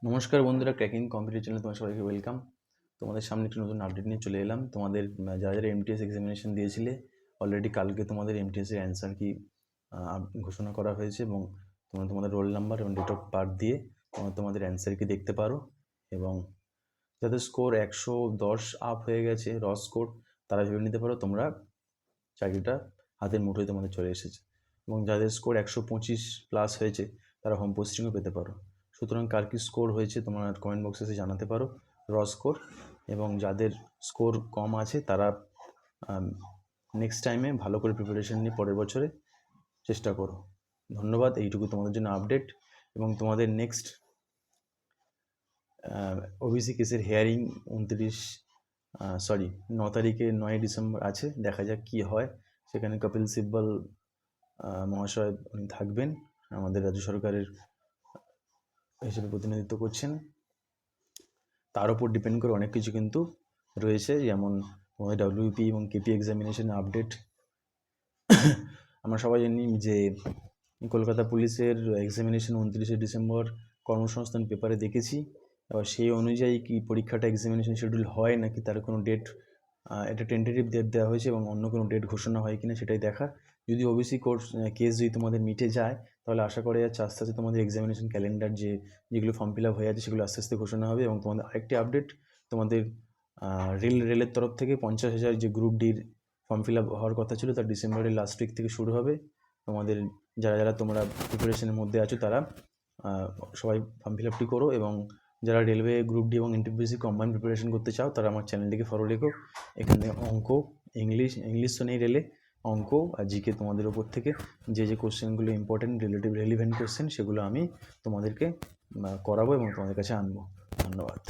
নমস্কার বন্ধুরা, cracking computer চ্যানেলে তোমার সবাইকে ওয়েলকাম। তোমাদের সামনে একটি নতুন আপডেট নিয়ে চলে এলাম। তোমাদের যারা যারা এমটিএস এক্সামিনেশন দিয়েছিলে, অলরেডি কালকে তোমাদের এমটিএসের অ্যান্সার কি ঘোষণা করা হয়েছে এবং তোমরা তোমাদের রোল নাম্বার এবং ডেট অফ বার্থ দিয়ে তোমাদের অ্যান্সার কি দেখতে পারো। এবং যাদের স্কোর 110 আপ হয়ে গেছে র স্কোর, তারা ভেবে নিতে পারো তোমরা চাকরিটা হাতের মুঠোয় তোমাদের চলে এসেছে। এবং যাদের স্কোর 125 প্লাস হয়েছে, তারা হোম পোস্টিংও পেতে পারো। সুতরাং কার কী স্কোর হয়েছে তোমরা কমেন্ট বক্সে এসে জানাতে পারো র স্কোর। এবং যাদের স্কোর কম আছে তারা নেক্সট টাইমে ভালো করে প্রিপারেশন নিয়ে পরের বছরে চেষ্টা করো। ধন্যবাদ, এইটুকু তোমাদের জন্য আপডেট। এবং তোমাদের নেক্সট ওবিসি কেসের হেয়ারিং 9 তারিখে 9 ডিসেম্বর আছে। দেখা যাক কী হয়। সেখানে কপিল সিব্বল মহাশয় উনি থাকবেন, আমাদের রাজ্য সরকারের হিসেবে প্রতিনিধিত্ব করছেন। তার উপর ডিপেন্ড করে অনেক কিছু কিন্তু রয়েছে, যেমন তোমাদের ডাব্লিউপি এবং কেপি এক্সামিনেশন আপডেট। আমরা সবাই জানি যে কলকাতা পুলিশের এক্সামিনেশন 29শে ডিসেম্বর কর্মসংস্থান পেপারে দেখেছি। এবার সেই অনুযায়ী কি পরীক্ষাটা এক্সামিনেশন শিডিউল হয় নাকি তার কোনো ডেট, একটা টেন্টেটিভ ডেট দেওয়া হয়েছে এবং অন্য কোনো ডেট ঘোষণা হয় কিনা সেটাই দেখা। যদি ওবিসি কোর্স কেস যদি তোমাদের মিটে যায়, তাহলে আশা করা যাচ্ছে আস্তে আস্তে তোমাদের এক্সামিনেশন ক্যালেন্ডার যেগুলো ফর্ম ফিল আপ হয়ে আছে সেগুলো আস্তে আস্তে ঘোষণা হবে। এবং তোমাদের আরেকটি আপডেট, তোমাদের রেলের তরফ থেকে 50,000 যে গ্রুপ ডির ফর্ম ফিল আপ হওয়ার কথা ছিল, তার ডিসেম্বরের লাস্ট উইক থেকে শুরু হবে। তোমাদের যারা যারা তোমরা প্রিপারেশনের মধ্যে আছো তারা সবাই ফর্ম ফিল আপটি করো। এবং যারা রেলওয়ে গ্রুপ ডি এবং এনটিপিসি কম্বাইন প্রিপারেশন করতে চাও, তারা আমার চ্যানেলটিকে ফলো রেখো। এখানে অঙ্ক, ইংলিশ তো নেই রেলে, অঙ্ক আর জিকে তোমাদের ওপর থেকে যে কোশ্চেনগুলো ইম্পর্টেন্ট, রেলিভেন্ট কোশ্চেন, সেগুলো আমি তোমাদেরকে করাবো এবং তোমাদের কাছে আনবো। ধন্যবাদ।